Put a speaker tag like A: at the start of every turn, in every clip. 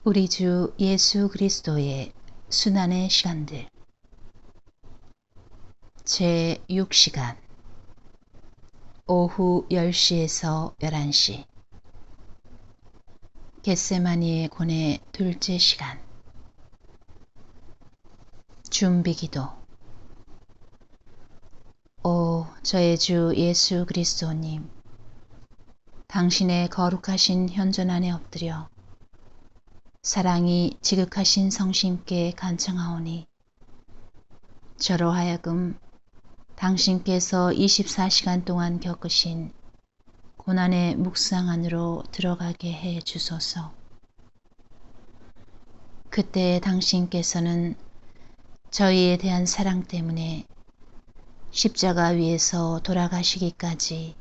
A: 우리 주 예수 그리스도의 순환의 시간들 제6시간 오후 10시에서 11시 겟세마니의 고뇌 둘째 시간 준비기도. 오 저의 주 예수 그리스도님, 당신의 거룩하신 현존 안에 엎드려 사랑이 지극하신 성신께 간청하오니 저로 하여금 당신께서 24시간 동안 겪으신 고난의 묵상 안으로 들어가게 해 주소서. 그때 당신께서는 저희에 대한 사랑 때문에 십자가 위에서 돌아가시기까지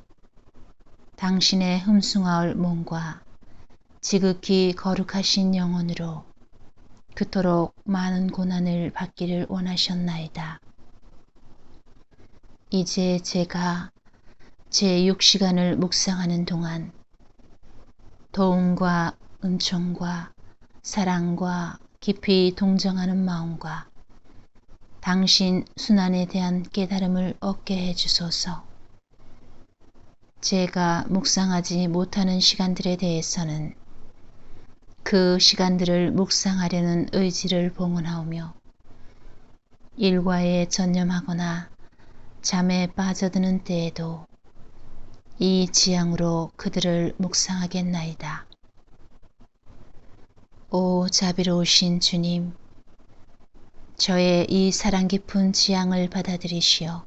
A: 당신의 흠숭아올 몸과 지극히 거룩하신 영혼으로 그토록 많은 고난을 받기를 원하셨나이다. 이제 제가 제6시간을 묵상하는 동안 도움과 은총과 사랑과 깊이 동정하는 마음과 당신 순환에 대한 깨달음을 얻게 해주소서. 제가 묵상하지 못하는 시간들에 대해서는 그 시간들을 묵상하려는 의지를 봉헌하오며 일과에 전념하거나 잠에 빠져드는 때에도 이 지향으로 그들을 묵상하겠나이다. 오 자비로우신 주님, 저의 이 사랑 깊은 지향을 받아들이시어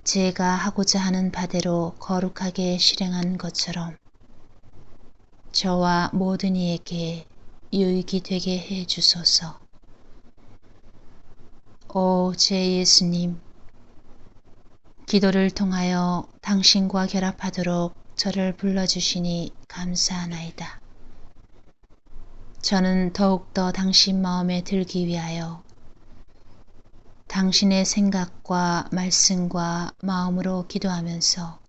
A: 제가 하고자 하는 바대로 거룩하게 실행한 것처럼 저와 모든 이에게 유익이 되게 해 주소서. 오 제 예수님, 기도를 통하여 당신과 결합하도록 저를 불러주시니 감사하나이다. 저는 더욱더 당신 마음에 들기 위하여 당신의 생각과 말씀과 마음으로 기도하면서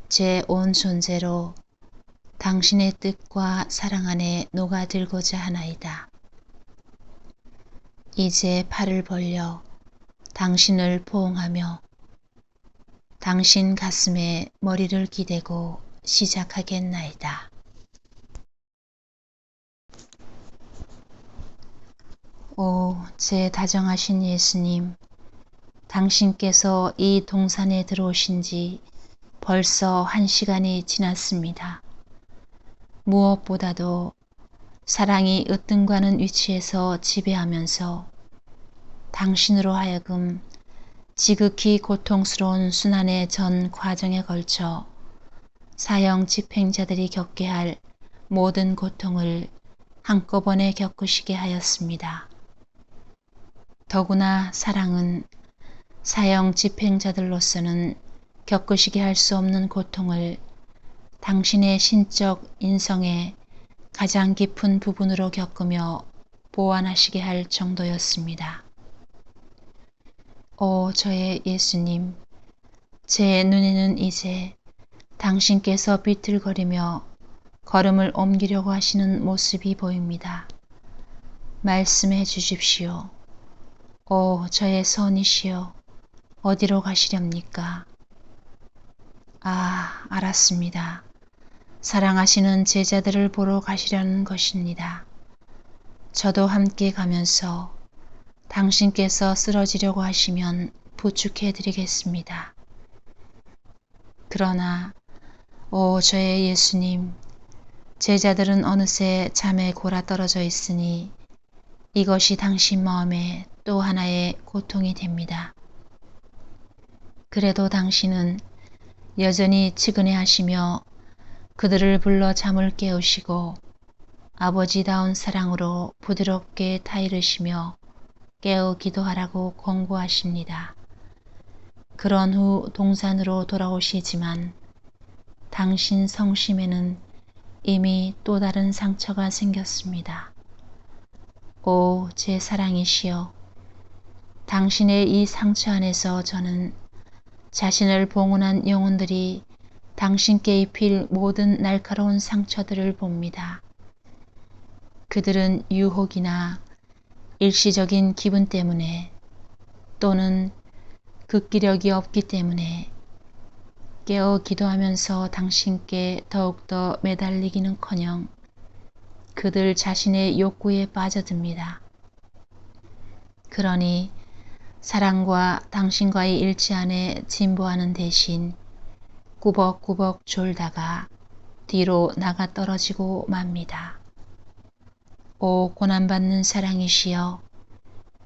A: 제 온 존재로 당신의 뜻과 사랑 안에 녹아들고자 하나이다. 이제 팔을 벌려 당신을 포옹하며 당신 가슴에 머리를 기대고 시작하겠나이다. 오, 제 다정하신 예수님, 당신께서 이 동산에 들어오신 지 벌써 1시간이 지났습니다. 무엇보다도 사랑이 으뜸가는 위치에서 지배하면서 당신으로 하여금 지극히 고통스러운 순환의 전 과정에 걸쳐 사형 집행자들이 겪게 할 모든 고통을 한꺼번에 겪으시게 하였습니다. 더구나 사랑은 사형 집행자들로서는 겪으시게 할 수 없는 고통을 당신의 신적 인성의 가장 깊은 부분으로 겪으며 보완하시게 할 정도였습니다. 오 저의 예수님, 제 눈에는 이제 당신께서 비틀거리며 걸음을 옮기려고 하시는 모습이 보입니다. 말씀해 주십시오. 오 저의 선이시여, 어디로 가시렵니까? 아, 알았습니다. 사랑하시는 제자들을 보러 가시려는 것입니다. 저도 함께 가면서 당신께서 쓰러지려고 하시면 부축해 드리겠습니다. 그러나 오 저의 예수님, 제자들은 어느새 잠에 골아떨어져 있으니 이것이 당신 마음에 또 하나의 고통이 됩니다. 그래도 당신은 여전히 치근해 하시며 그들을 불러 잠을 깨우시고 아버지다운 사랑으로 부드럽게 타이르시며 깨어 기도하라고 권고하십니다. 그런 후 동산으로 돌아오시지만 당신 성심에는 이미 또 다른 상처가 생겼습니다. 오 제 사랑이시여, 당신의 이 상처 안에서 저는 자신을 봉헌한 영혼들이 당신께 입힐 모든 날카로운 상처들을 봅니다. 그들은 유혹이나 일시적인 기분 때문에 또는 극기력이 없기 때문에 깨어 기도하면서 당신께 더욱더 매달리기는커녕 그들 자신의 욕구에 빠져듭니다. 그러니 사랑과 당신과의 일치 안에 진보하는 대신 꾸벅꾸벅 졸다가 뒤로 나가 떨어지고 맙니다. 오 고난받는 사랑이시여,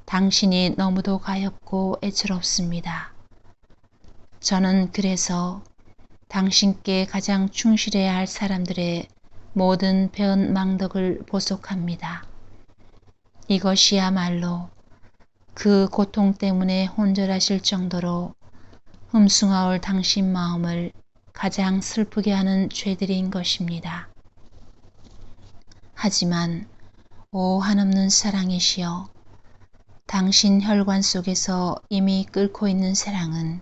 A: 당신이 너무도 가엾고 애처롭습니다. 저는 그래서 당신께 가장 충실해야 할 사람들의 모든 변망덕을 보속합니다. 이것이야말로 그 고통 때문에 혼절하실 정도로 흠숭하올 당신 마음을 가장 슬프게 하는 죄들인 것입니다. 하지만 오 한없는 사랑이시여, 당신 혈관 속에서 이미 끓고 있는 사랑은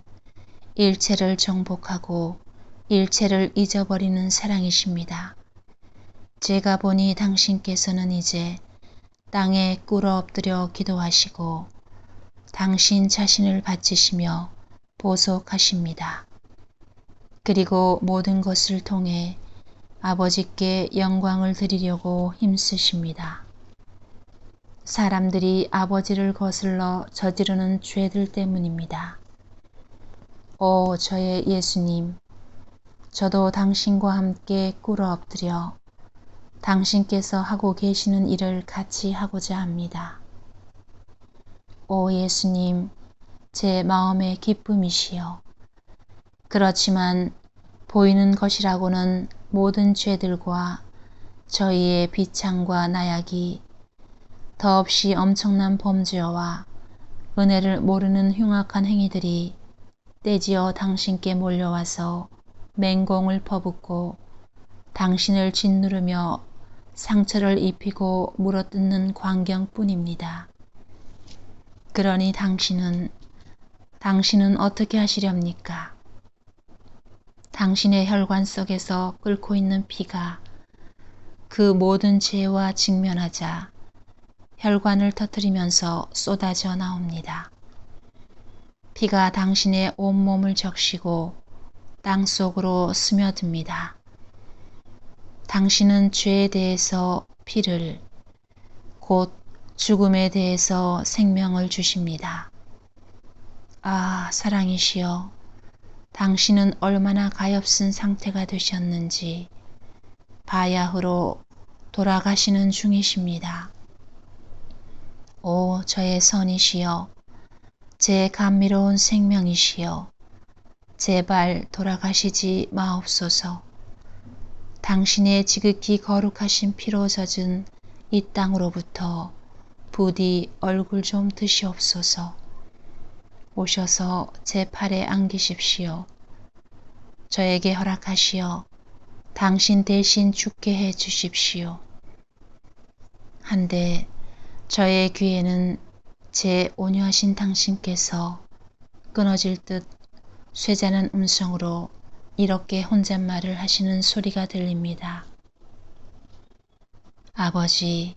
A: 일체를 정복하고 일체를 잊어버리는 사랑이십니다. 제가 보니 당신께서는 이제 땅에 꿇어 엎드려 기도하시고 당신 자신을 바치시며 보속하십니다. 그리고 모든 것을 통해 아버지께 영광을 드리려고 힘쓰십니다. 사람들이 아버지를 거슬러 저지르는 죄들 때문입니다. 오 저의 예수님, 저도 당신과 함께 꿇어 엎드려 당신께서 하고 계시는 일을 같이 하고자 합니다. 오 예수님, 제 마음의 기쁨이시여, 그렇지만 보이는 것이라고는 모든 죄들과 저희의 비창과 나약이 더없이 엄청난 범죄와 은혜를 모르는 흉악한 행위들이 떼지어 당신께 몰려와서 맹공을 퍼붓고 당신을 짓누르며 상처를 입히고 물어뜯는 광경뿐입니다. 그러니 당신은 어떻게 하시렵니까? 당신의 혈관 속에서 끓고 있는 피가 그 모든 죄와 직면하자 혈관을 터뜨리면서 쏟아져 나옵니다. 피가 당신의 온몸을 적시고 땅속으로 스며듭니다. 당신은 죄에 대해서 피를, 곧 죽음에 대해서 생명을 주십니다. 아, 사랑이시여, 당신은 얼마나 가엾은 상태가 되셨는지 바야흐로 돌아가시는 중이십니다. 오, 저의 선이시여, 제 감미로운 생명이시여, 제발 돌아가시지 마옵소서. 당신의 지극히 거룩하신 피로 젖은 이 땅으로부터 부디 얼굴 좀 드시옵소서. 오셔서 제 팔에 안기십시오. 저에게 허락하시어 당신 대신 죽게 해 주십시오. 한데 저의 귀에는 제 온유하신 당신께서 끊어질 듯 쇠자는 음성으로 이렇게 혼잣말을 하시는 소리가 들립니다. 아버지,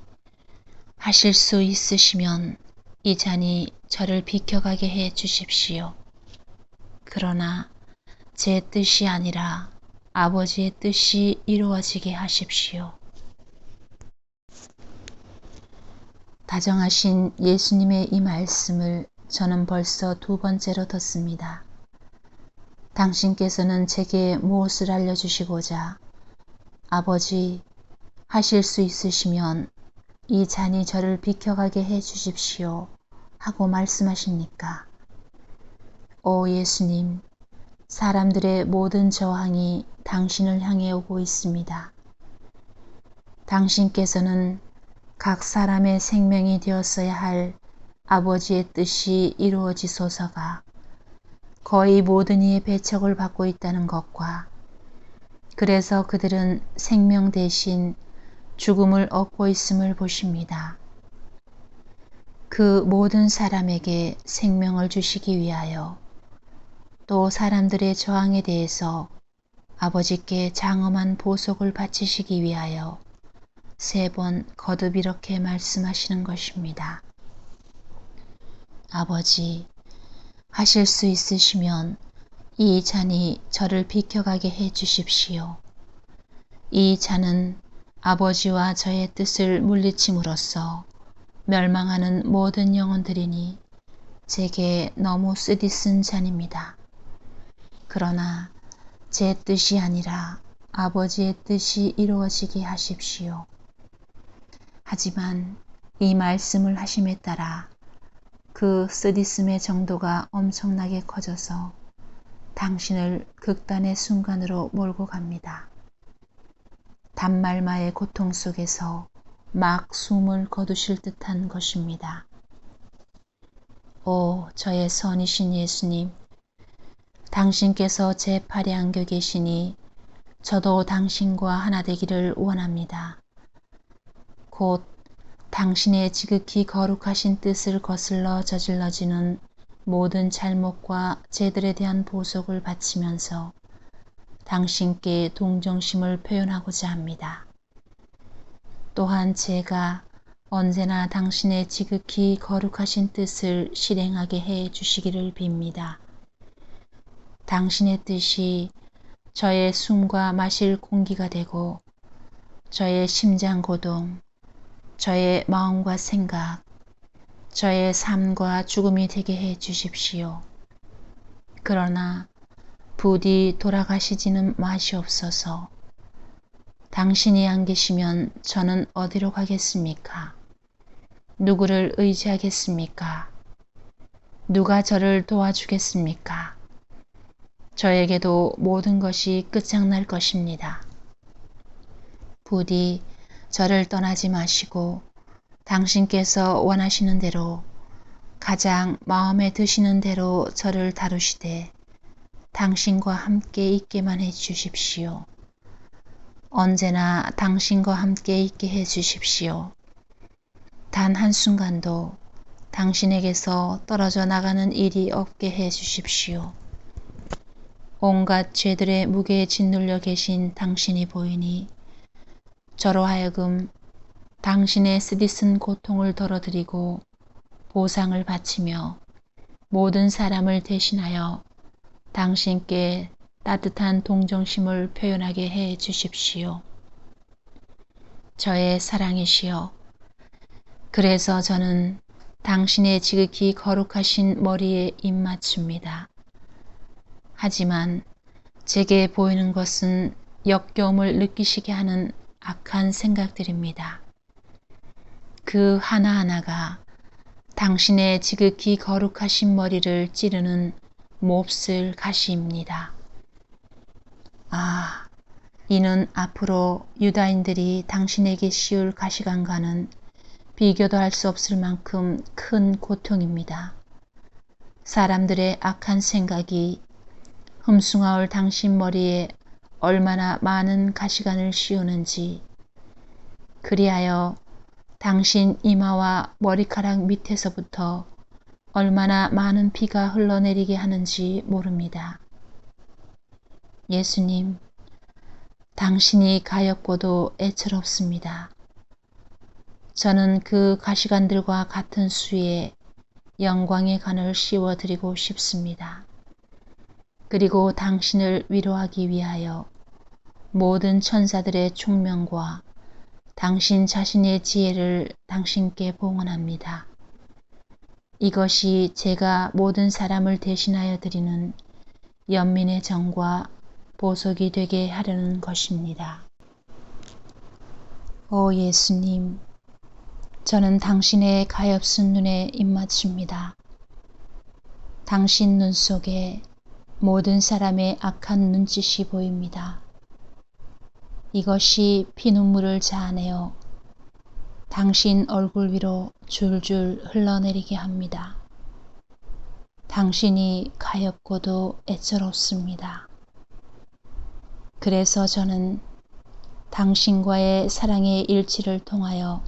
A: 하실 수 있으시면 이 잔이 저를 비켜가게 해 주십시오. 그러나 제 뜻이 아니라 아버지의 뜻이 이루어지게 하십시오. 다정하신 예수님의 이 말씀을 저는 벌써 2번째로 듣습니다. 당신께서는 제게 무엇을 알려주시고자 아버지, 하실 수 있으시면 이 잔이 저를 비켜가게 해 주십시오 하고 말씀하십니까? 오 예수님, 사람들의 모든 저항이 당신을 향해 오고 있습니다. 당신께서는 각 사람의 생명이 되었어야 할 아버지의 뜻이 이루어지소서가 거의 모든 이의 배척을 받고 있다는 것과 그래서 그들은 생명 대신 죽음을 얻고 있음을 보십니다. 그 모든 사람에게 생명을 주시기 위하여 또 사람들의 저항에 대해서 아버지께 장엄한 보속을 바치시기 위하여 3번 거듭 이렇게 말씀하시는 것입니다. 아버지, 하실 수 있으시면 이 잔이 저를 비켜가게 해 주십시오. 이 잔은 아버지와 저의 뜻을 물리침으로써 멸망하는 모든 영혼들이니 제게 너무 쓰디쓴 잔입니다. 그러나 제 뜻이 아니라 아버지의 뜻이 이루어지게 하십시오. 하지만 이 말씀을 하심에 따라 그 쓰디씀의 정도가 엄청나게 커져서 당신을 극단의 순간으로 몰고 갑니다. 단말마의 고통 속에서 막 숨을 거두실 듯한 것입니다. 오, 저의 선이신 예수님, 당신께서 제 팔에 안겨 계시니 저도 당신과 하나 되기를 원합니다. 곧 당신의 지극히 거룩하신 뜻을 거슬러 저질러지는 모든 잘못과 죄들에 대한 보속을 바치면서 당신께 동정심을 표현하고자 합니다. 또한 제가 언제나 당신의 지극히 거룩하신 뜻을 실행하게 해 주시기를 빕니다. 당신의 뜻이 저의 숨과 마실 공기가 되고 저의 심장 고동, 저의 마음과 생각, 저의 삶과 죽음이 되게 해 주십시오. 그러나 부디 돌아가시지는 마시옵소서. 당신이 안 계시면 저는 어디로 가겠습니까? 누구를 의지하겠습니까? 누가 저를 도와주겠습니까? 저에게도 모든 것이 끝장날 것입니다. 부디 저를 떠나지 마시고 당신께서 원하시는 대로 가장 마음에 드시는 대로 저를 다루시되 당신과 함께 있게만 해 주십시오. 언제나 당신과 함께 있게 해 주십시오. 단 한순간도 당신에게서 떨어져 나가는 일이 없게 해 주십시오. 온갖 죄들의 무게에 짓눌려 계신 당신이 보이니 저로 하여금 당신의 쓰디쓴 고통을 덜어드리고 보상을 바치며 모든 사람을 대신하여 당신께 따뜻한 동정심을 표현하게 해 주십시오. 저의 사랑이시여, 그래서 저는 당신의 지극히 거룩하신 머리에 입맞춥니다. 하지만 제게 보이는 것은 역겨움을 느끼시게 하는 악한 생각들입니다. 그 하나하나가 당신의 지극히 거룩하신 머리를 찌르는 몹쓸 가시입니다. 아, 이는 앞으로 유다인들이 당신에게 씌울 가시관과는 비교도 할 수 없을 만큼 큰 고통입니다. 사람들의 악한 생각이 흠숭아올 당신 머리에 얼마나 많은 가시관을 씌우는지, 그리하여 당신 이마와 머리카락 밑에서부터 얼마나 많은 피가 흘러내리게 하는지 모릅니다. 예수님, 당신이 가엾고도 애처롭습니다. 저는 그 가시관들과 같은 수에 영광의 관을 씌워드리고 싶습니다. 그리고 당신을 위로하기 위하여 모든 천사들의 총명과 당신 자신의 지혜를 당신께 봉헌합니다. 이것이 제가 모든 사람을 대신하여 드리는 연민의 정과 보석이 되게 하려는 것입니다. 오 예수님, 저는 당신의 가엾은 눈에 입맞춥니다. 당신 눈 속에 모든 사람의 악한 눈짓이 보입니다. 이것이 피눈물을 자아내어 당신 얼굴 위로 줄줄 흘러내리게 합니다. 당신이 가엾고도 애처롭습니다. 그래서 저는 당신과의 사랑의 일치를 통하여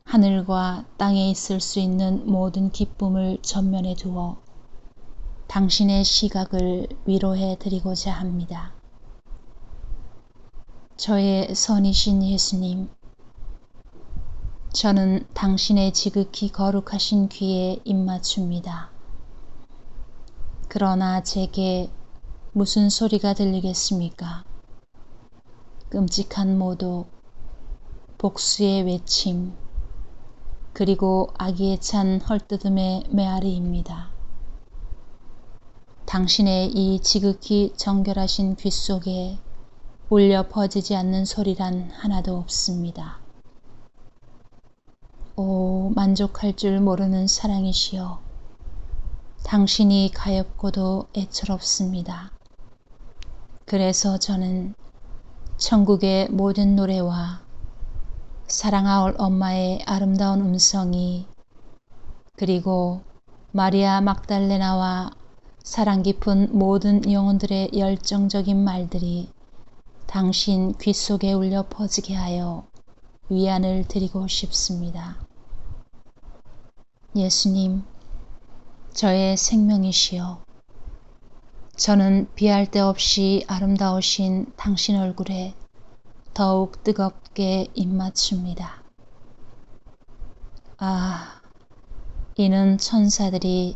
A: 하늘과 땅에 있을 수 있는 모든 기쁨을 전면에 두어 당신의 시각을 위로해 드리고자 합니다. 저의 선이신 예수님, 저는 당신의 지극히 거룩하신 귀에 입맞춥니다. 그러나 제게 무슨 소리가 들리겠습니까? 끔찍한 모독, 복수의 외침, 그리고 악의에 찬 헐뜯음의 메아리입니다. 당신의 이 지극히 정결하신 귀 속에 울려 퍼지지 않는 소리란 하나도 없습니다. 오, 만족할 줄 모르는 사랑이시여, 당신이 가엾고도 애처롭습니다. 그래서 저는 천국의 모든 노래와 사랑하올 엄마의 아름다운 음성이, 그리고 마리아 막달레나와 사랑 깊은 모든 영혼들의 열정적인 말들이 당신 귀 속에 울려 퍼지게 하여 위안을 드리고 싶습니다. 예수님, 저의 생명이시여, 저는 비할 데 없이 아름다우신 당신 얼굴에 더욱 뜨겁게 입맞춥니다. 아, 이는 천사들이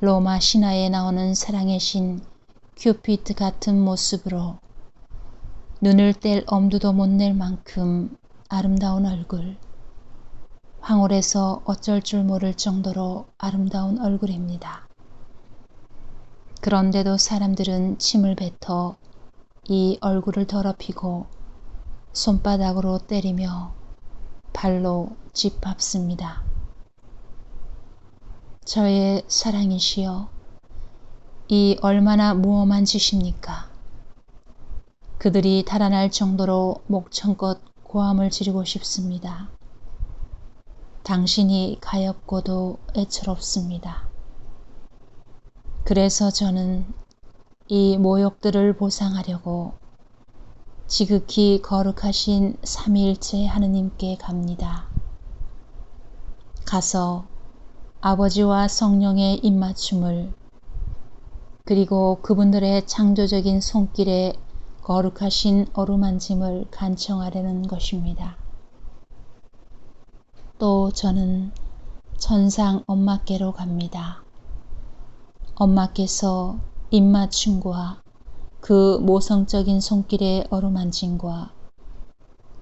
A: 로마 신화에 나오는 사랑의 신 큐피드 같은 모습으로 눈을 뗄 엄두도 못 낼 만큼 아름다운 얼굴, 황홀해서 어쩔 줄 모를 정도로 아름다운 얼굴입니다. 그런데도 사람들은 침을 뱉어 이 얼굴을 더럽히고 손바닥으로 때리며 발로 짓밟습니다. 저의 사랑이시여, 이 얼마나 무엄한 짓입니까? 그들이 달아날 정도로 목청껏 고함을 지르고 싶습니다. 당신이 가엾고도 애처롭습니다. 그래서 저는 이 모욕들을 보상하려고 지극히 거룩하신 삼위일체 하느님께 갑니다. 가서 아버지와 성령의 입맞춤을, 그리고 그분들의 창조적인 손길에 거룩하신 어루만짐을 간청하려는 것입니다. 또 저는 천상 엄마께로 갑니다. 엄마께서 입맞춤과 그 모성적인 손길의 어루만짐과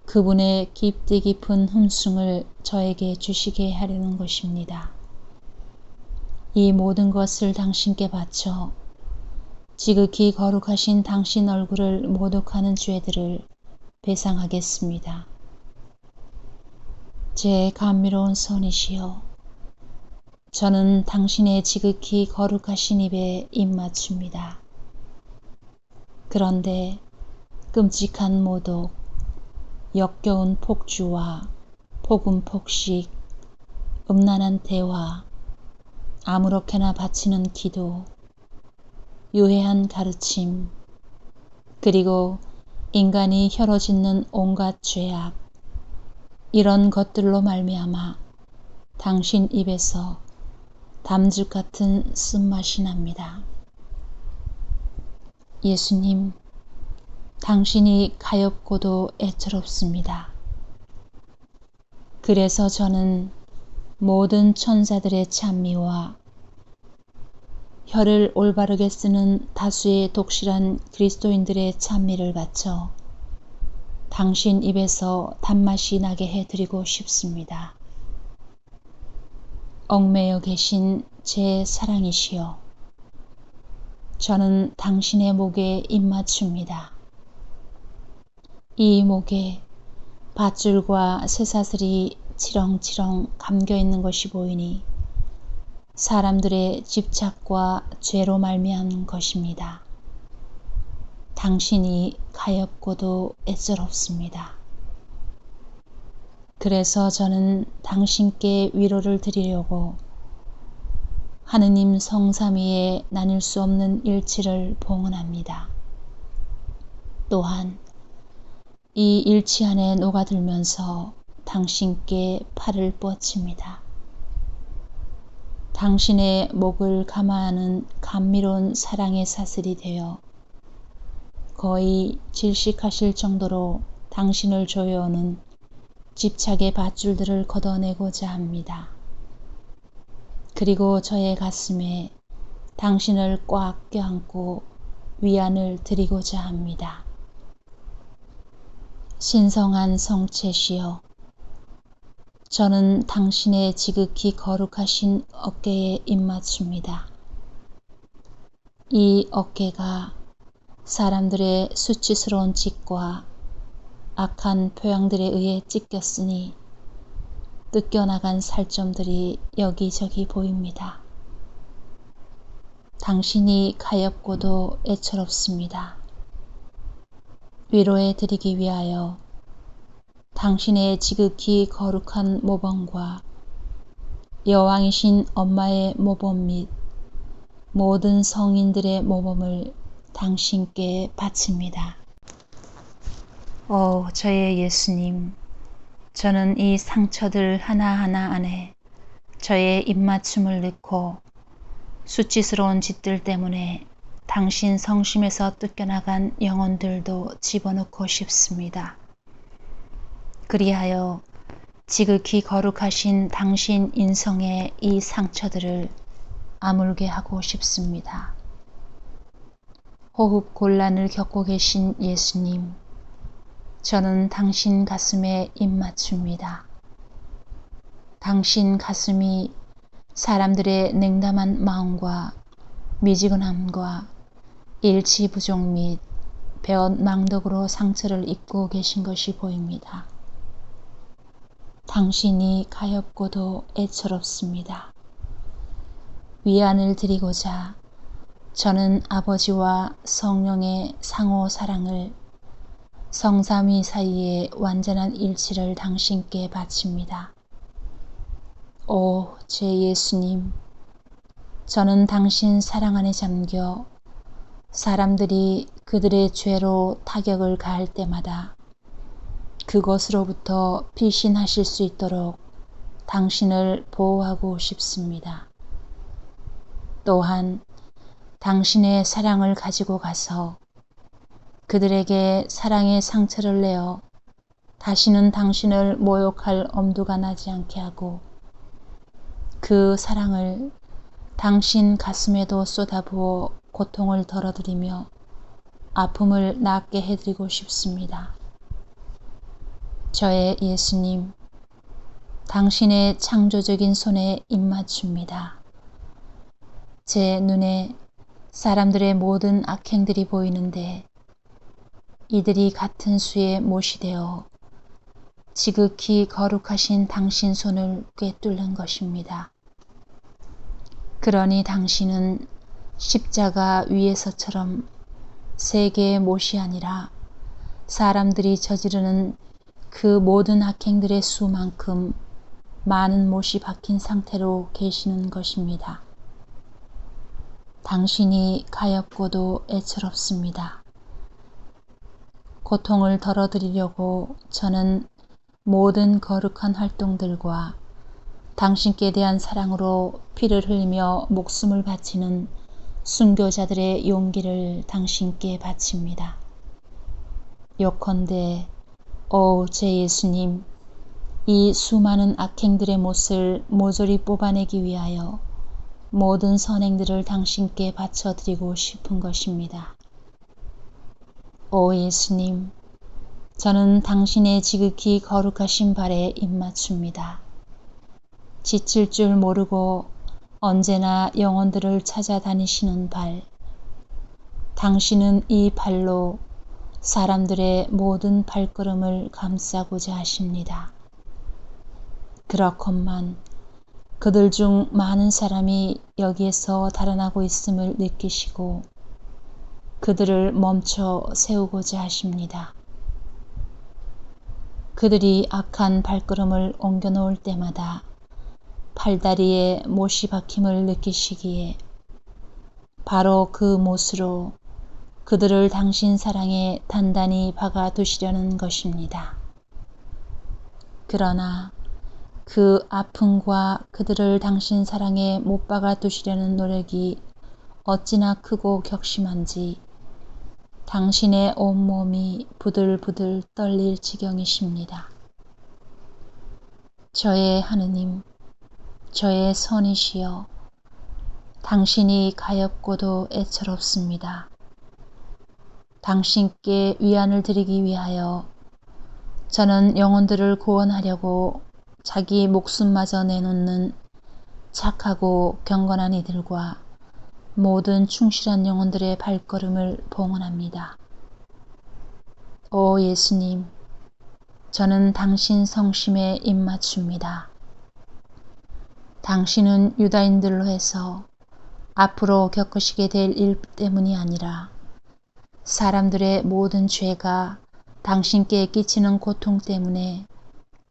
A: 그분의 깊디 깊은 흠숭을 저에게 주시게 하려는 것입니다. 이 모든 것을 당신께 바쳐 지극히 거룩하신 당신 얼굴을 모독하는 죄들을 배상하겠습니다. 제 감미로운 선이시여, 저는 당신의 지극히 거룩하신 입에 입맞춥니다. 그런데 끔찍한 모독, 역겨운 폭주와 폭음폭식, 음란한 대화, 아무렇게나 바치는 기도, 유해한 가르침, 그리고 인간이 혀로 짓는 온갖 죄악, 이런 것들로 말미암아 당신 입에서 담즙 같은 쓴맛이 납니다. 예수님, 당신이 가엾고도 애처롭습니다. 그래서 저는 모든 천사들의 찬미와 혀를 올바르게 쓰는 다수의 독실한 그리스도인들의 찬미를 바쳐 당신 입에서 단맛이 나게 해드리고 싶습니다. 얽매여 계신 제 사랑이시여, 저는 당신의 목에 입맞춥니다. 이 목에 밧줄과 쇠사슬이 치렁치렁 감겨있는 것이 보이니 사람들의 집착과 죄로 말미암은 것입니다. 당신이 가엾고도 애처롭습니다. 그래서 저는 당신께 위로를 드리려고 하느님 성삼위에 나뉠 수 없는 일치를 봉헌합니다. 또한 이 일치 안에 녹아들면서 당신께 팔을 뻗칩니다. 당신의 목을 감화하는 감미로운 사랑의 사슬이 되어 거의 질식하실 정도로 당신을 조여오는 집착의 밧줄들을 걷어내고자 합니다. 그리고 저의 가슴에 당신을 꽉 껴안고 위안을 드리고자 합니다. 신성한 성체시여, 저는 당신의 지극히 거룩하신 어깨에 입맞춥니다. 이 어깨가 사람들의 수치스러운 짓과 악한 표양들에 의해 찢겼으니 뜯겨나간 살점들이 여기저기 보입니다. 당신이 가엾고도 애처롭습니다. 위로해 드리기 위하여 당신의 지극히 거룩한 모범과 여왕이신 엄마의 모범 및 모든 성인들의 모범을 당신께 바칩니다. 오, 저의 예수님, 저는 이 상처들 하나하나 안에 저의 입맞춤을 넣고 수치스러운 짓들 때문에 당신 성심에서 뜯겨나간 영혼들도 집어넣고 싶습니다. 그리하여 지극히 거룩하신 당신 인성의 이 상처들을 아물게 하고 싶습니다. 호흡 곤란을 겪고 계신 예수님, 저는 당신 가슴에 입맞춥니다. 당신 가슴이 사람들의 냉담한 마음과 미지근함과 일치 부족 및 배언 망덕으로 상처를 입고 계신 것이 보입니다. 당신이 가엾고도 애처롭습니다. 위안을 드리고자 저는 아버지와 성령의 상호 사랑을 성삼위 사이의 완전한 일치를 당신께 바칩니다. 오, 제 예수님, 저는 당신 사랑 안에 잠겨 사람들이 그들의 죄로 타격을 가할 때마다 그것으로부터 피신하실 수 있도록 당신을 보호하고 싶습니다. 또한 당신의 사랑을 가지고 가서 그들에게 사랑의 상처를 내어 다시는 당신을 모욕할 엄두가 나지 않게 하고 그 사랑을 당신 가슴에도 쏟아부어 고통을 덜어드리며 아픔을 낫게 해드리고 싶습니다. 저의 예수님, 당신의 창조적인 손에 입맞춥니다. 제 눈에 사람들의 모든 악행들이 보이는데 이들이 같은 수의 못이 되어 지극히 거룩하신 당신 손을 꿰뚫는 것입니다. 그러니 당신은 십자가 위에서처럼 세 개의 못이 아니라 사람들이 저지르는 그 모든 악행들의 수만큼 많은 못이 박힌 상태로 계시는 것입니다. 당신이 가엾고도 애처롭습니다. 고통을 덜어드리려고 저는 모든 거룩한 활동들과 당신께 대한 사랑으로 피를 흘리며 목숨을 바치는 순교자들의 용기를 당신께 바칩니다. 요컨대 오, 제 예수님, 이 수많은 악행들의 못을 모조리 뽑아내기 위하여 모든 선행들을 당신께 바쳐드리고 싶은 것입니다. 오 예수님, 저는 당신의 지극히 거룩하신 발에 입맞춥니다. 지칠 줄 모르고 언제나 영혼들을 찾아다니시는 발, 당신은 이 발로 사람들의 모든 발걸음을 감싸고자 하십니다. 그렇건만 그들 중 많은 사람이 여기에서 달아나고 있음을 느끼시고 그들을 멈춰 세우고자 하십니다. 그들이 악한 발걸음을 옮겨 놓을 때마다 팔다리에 못이 박힘을 느끼시기에 바로 그 못으로 그들을 당신 사랑에 단단히 박아 두시려는 것입니다. 그러나 그 아픔과 그들을 당신 사랑에 못 박아 두시려는 노력이 어찌나 크고 격심한지 당신의 온몸이 부들부들 떨릴 지경이십니다. 저의 하느님, 저의 선이시여, 당신이 가엾고도 애처롭습니다. 당신께 위안을 드리기 위하여 저는 영혼들을 구원하려고 자기 목숨마저 내놓는 착하고 경건한 이들과 모든 충실한 영혼들의 발걸음을 봉헌합니다. 오 예수님, 저는 당신 성심에 입맞춥니다. 당신은 유다인들로 해서 앞으로 겪으시게 될 일 때문이 아니라 사람들의 모든 죄가 당신께 끼치는 고통 때문에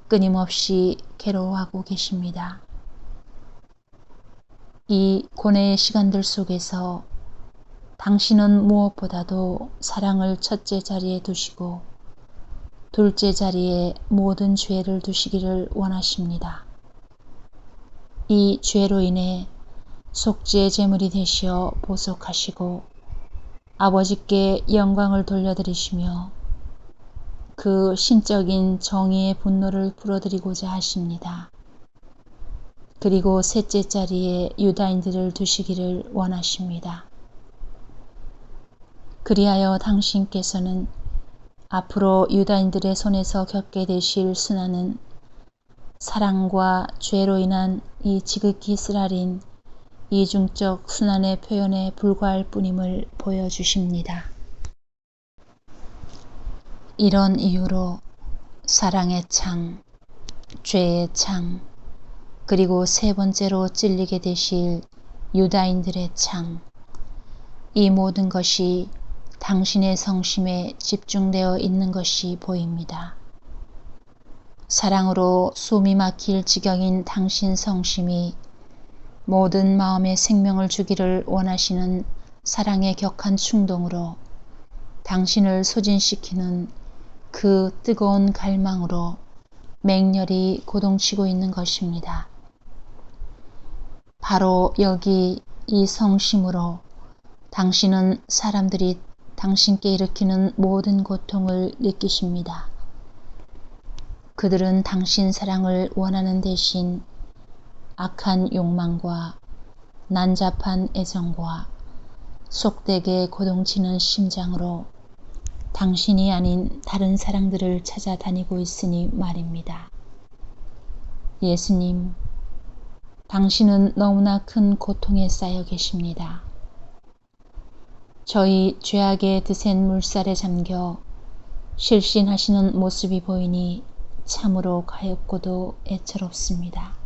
A: 끊임없이 괴로워하고 계십니다. 이 고뇌의 시간들 속에서 당신은 무엇보다도 사랑을 첫째 자리에 두시고 둘째 자리에 모든 죄를 두시기를 원하십니다. 이 죄로 인해 속죄 제물이 되시어 보속하시고 아버지께 영광을 돌려드리시며 그 신적인 정의의 분노를 풀어드리고자 하십니다. 그리고 셋째 자리에 유다인들을 두시기를 원하십니다. 그리하여 당신께서는 앞으로 유다인들의 손에서 겪게 되실 순환은 사랑과 죄로 인한 이 지극히 쓰라린 이중적 순환의 표현에 불과할 뿐임을 보여주십니다. 이런 이유로 사랑의 창, 죄의 창, 그리고 세 번째로 찔리게 되실 유다인들의 창, 이 모든 것이 당신의 성심에 집중되어 있는 것이 보입니다. 사랑으로 숨이 막힐 지경인 당신 성심이 모든 마음의 생명을 주기를 원하시는 사랑의 격한 충동으로 당신을 소진시키는 그 뜨거운 갈망으로 맹렬히 고동치고 있는 것입니다. 바로 여기 이 성심으로 당신은 사람들이 당신께 일으키는 모든 고통을 느끼십니다. 그들은 당신 사랑을 원하는 대신 악한 욕망과 난잡한 애정과 속되게 고동치는 심장으로 당신이 아닌 다른 사랑들을 찾아다니고 있으니 말입니다. 예수님, 당신은 너무나 큰 고통에 쌓여 계십니다. 저희 죄악의 드센 물살에 잠겨 실신하시는 모습이 보이니 참으로 가엾고도 애처롭습니다.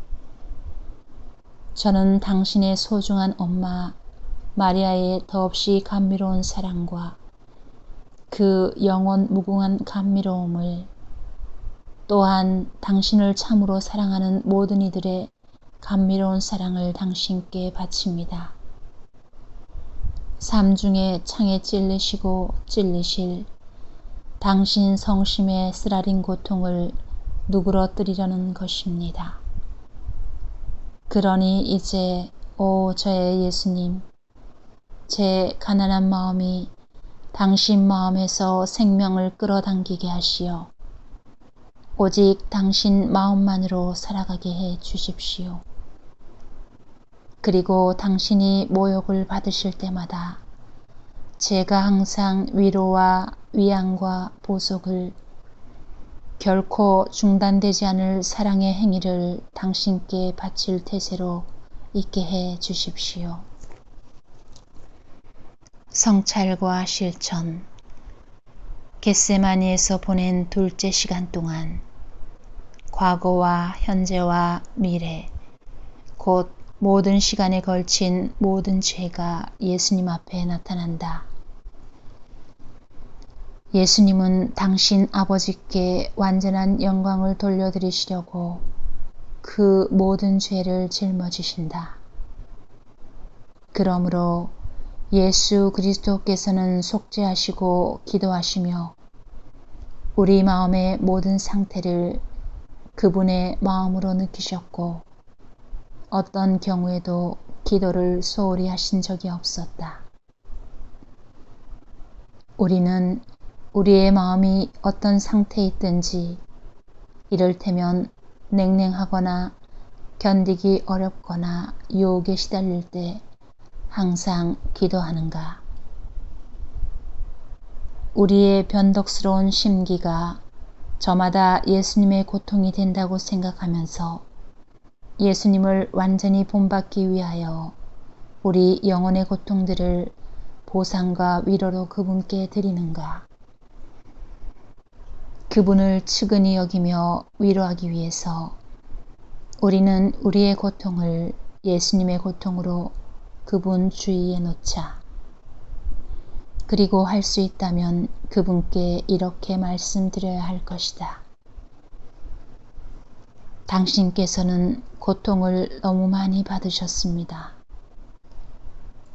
A: 저는 당신의 소중한 엄마 마리아의 더없이 감미로운 사랑과 그 영원 무궁한 감미로움을 또한 당신을 참으로 사랑하는 모든 이들의 감미로운 사랑을 당신께 바칩니다. 삶 중에 창에 찔리시고 찔리실 당신 성심의 쓰라린 고통을 누그러뜨리려는 것입니다. 그러니 이제 오 저의 예수님, 제 가난한 마음이 당신 마음에서 생명을 끌어당기게 하시어 오직 당신 마음만으로 살아가게 해 주십시오. 그리고 당신이 모욕을 받으실 때마다 제가 항상 위로와 위안과 보속을 결코 중단되지 않을 사랑의 행위를 당신께 바칠 태세로 있게 해 주십시오. 성찰과 실천. 겟세마니에서 보낸 둘째 시간 동안 과거와 현재와 미래, 곧 모든 시간에 걸친 모든 죄가 예수님 앞에 나타난다. 예수님은 당신 아버지께 완전한 영광을 돌려드리시려고 그 모든 죄를 짊어지신다. 그러므로 예수 그리스도께서는 속죄하시고 기도하시며 우리 마음의 모든 상태를 그분의 마음으로 느끼셨고 어떤 경우에도 기도를 소홀히 하신 적이 없었다. 우리는 우리의 마음이 어떤 상태에 있든지 이를테면 냉랭하거나 견디기 어렵거나 유혹에 시달릴 때 항상 기도하는가? 우리의 변덕스러운 심기가 저마다 예수님의 고통이 된다고 생각하면서 예수님을 완전히 본받기 위하여 우리 영혼의 고통들을 보상과 위로로 그분께 드리는가? 그분을 측은히 여기며 위로하기 위해서 우리는 우리의 고통을 예수님의 고통으로 그분 주위에 놓자. 그리고 할 수 있다면 그분께 이렇게 말씀드려야 할 것이다. 당신께서는 고통을 너무 많이 받으셨습니다.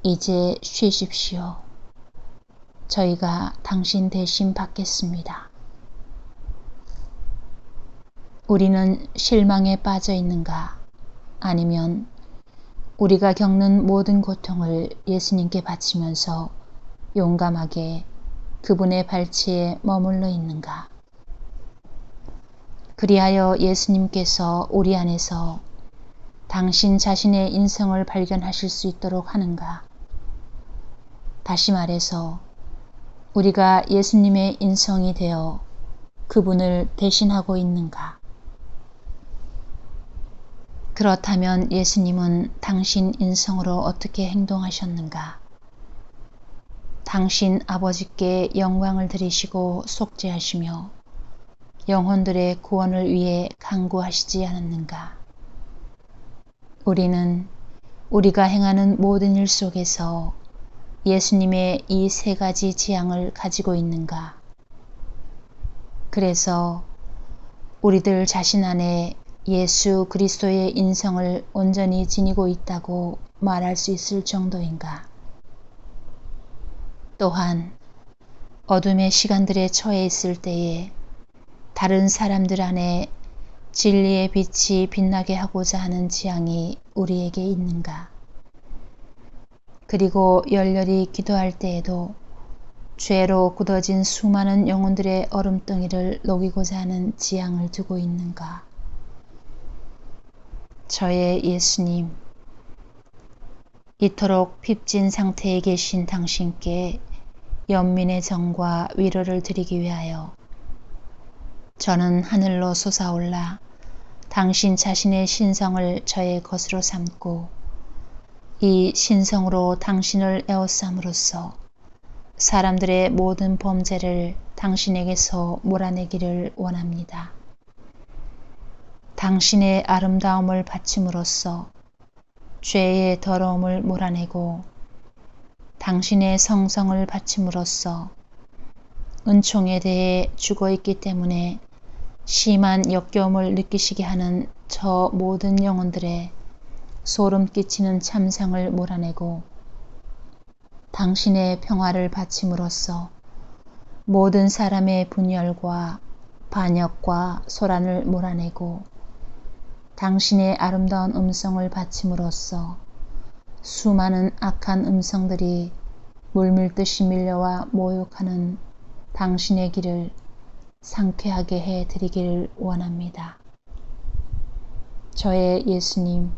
A: 이제 쉬십시오. 저희가 당신 대신 받겠습니다. 우리는 실망에 빠져 있는가? 아니면 우리가 겪는 모든 고통을 예수님께 바치면서 용감하게 그분의 발치에 머물러 있는가? 그리하여 예수님께서 우리 안에서 당신 자신의 인성을 발견하실 수 있도록 하는가? 다시 말해서 우리가 예수님의 인성이 되어 그분을 대신하고 있는가? 그렇다면 예수님은 당신 인성으로 어떻게 행동하셨는가? 당신 아버지께 영광을 드리시고 속죄하시며 영혼들의 구원을 위해 간구하시지 않았는가? 우리는 우리가 행하는 모든 일 속에서 예수님의 이 세 가지 지향을 가지고 있는가? 그래서 우리들 자신 안에 예수 그리스도의 인성을 온전히 지니고 있다고 말할 수 있을 정도인가? 또한 어둠의 시간들에 처해 있을 때에 다른 사람들 안에 진리의 빛이 빛나게 하고자 하는 지향이 우리에게 있는가? 그리고 열렬히 기도할 때에도 죄로 굳어진 수많은 영혼들의 얼음덩이를 녹이고자 하는 지향을 두고 있는가? 저의 예수님, 이토록 핍진 상태에 계신 당신께 연민의 정과 위로를 드리기 위하여 저는 하늘로 솟아올라 당신 자신의 신성을 저의 것으로 삼고 이 신성으로 당신을 에워싸므로써 사람들의 모든 범죄를 당신에게서 몰아내기를 원합니다. 당신의 아름다움을 바침으로써 죄의 더러움을 몰아내고 당신의 성성을 바침으로써 은총에 대해 죽어있기 때문에 심한 역겨움을 느끼시게 하는 저 모든 영혼들의 소름 끼치는 참상을 몰아내고 당신의 평화를 바침으로써 모든 사람의 분열과 반역과 소란을 몰아내고 당신의 아름다운 음성을 바침으로써 수많은 악한 음성들이 물밀듯이 밀려와 모욕하는 당신의 길을 상쾌하게 해드리기를 원합니다. 저의 예수님,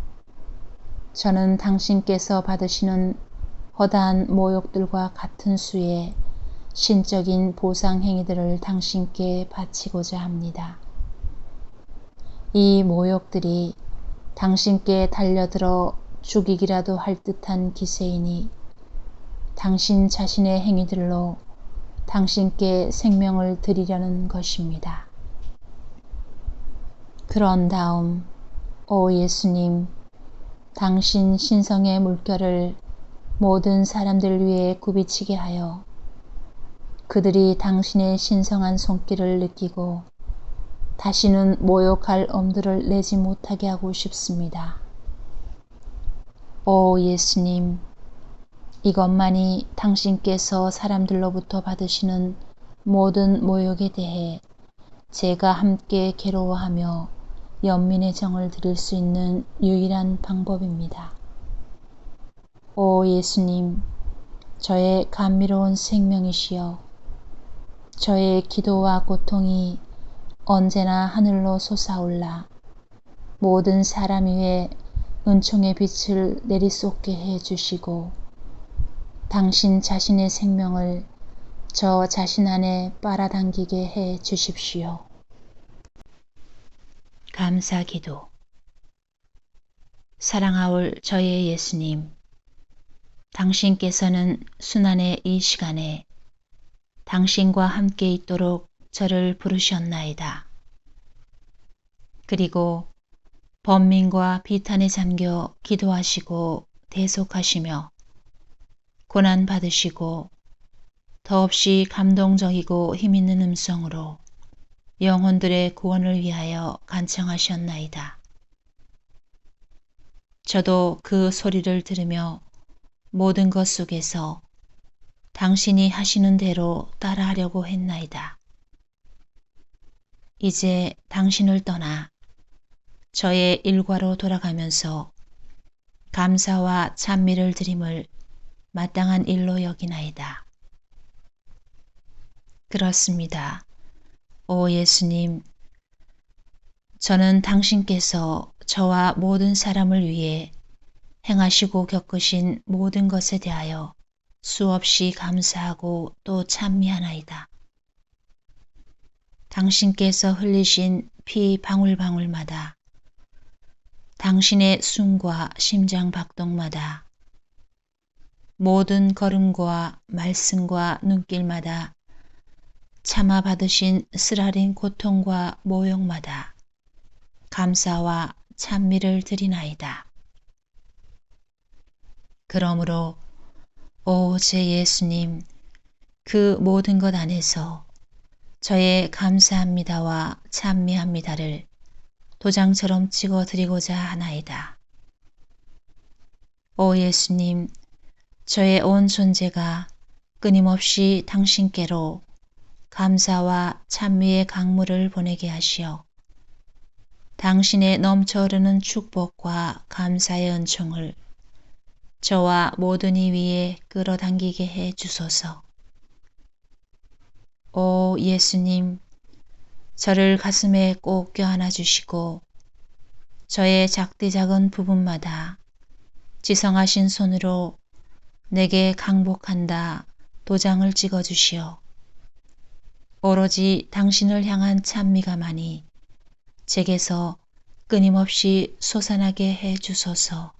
A: 저는 당신께서 받으시는 허다한 모욕들과 같은 수의 신적인 보상 행위들을 당신께 바치고자 합니다. 이 모욕들이 당신께 달려들어 죽이기라도 할 듯한 기세이니 당신 자신의 행위들로 당신께 생명을 드리려는 것입니다. 그런 다음 오 예수님, 당신 신성의 물결을 모든 사람들 위해 굽이치게 하여 그들이 당신의 신성한 손길을 느끼고 다시는 모욕할 엄두를 내지 못하게 하고 싶습니다. 오 예수님, 이것만이 당신께서 사람들로부터 받으시는 모든 모욕에 대해 제가 함께 괴로워하며 연민의 정을 드릴 수 있는 유일한 방법입니다. 오 예수님, 저의 감미로운 생명이시여 저의 기도와 고통이 언제나 하늘로 솟아올라 모든 사람 위에 은총의 빛을 내리쏟게 해 주시고 당신 자신의 생명을 저 자신 안에 빨아당기게 해 주십시오. 감사기도. 사랑하올 저의 예수님, 당신께서는 순환의 이 시간에 당신과 함께 있도록 저를 부르셨나이다. 그리고 번민과 비탄에 잠겨 기도하시고 대속하시며 고난받으시고 더없이 감동적이고 힘있는 음성으로 영혼들의 구원을 위하여 간청하셨나이다. 저도 그 소리를 들으며 모든 것 속에서 당신이 하시는 대로 따라하려고 했나이다. 이제 당신을 떠나 저의 일과로 돌아가면서 감사와 찬미를 드림을 마땅한 일로 여기나이다. 그렇습니다. 오 예수님, 저는 당신께서 저와 모든 사람을 위해 행하시고 겪으신 모든 것에 대하여 수없이 감사하고 또 찬미하나이다. 당신께서 흘리신 피 방울방울마다, 당신의 숨과 심장 박동마다, 모든 걸음과 말씀과 눈길마다 참아 받으신 쓰라린 고통과 모욕마다 감사와 찬미를 드리나이다. 그러므로 오 제 예수님, 그 모든 것 안에서 저의 감사합니다와 찬미합니다를 도장처럼 찍어 드리고자 하나이다. 오 예수님, 저의 온 존재가 끊임없이 당신께로 감사와 찬미의 강물을 보내게 하시어 당신의 넘쳐흐르는 축복과 감사의 은총을 저와 모든 이 위에 끌어당기게 해 주소서. 오 예수님, 저를 가슴에 꼭 껴안아 주시고 저의 작디 작은 부분마다 지성하신 손으로 내게 강복한다 도장을 찍어 주시어 오로지 당신을 향한 찬미가만이 제게서 끊임없이 솟아나게 해 주소서.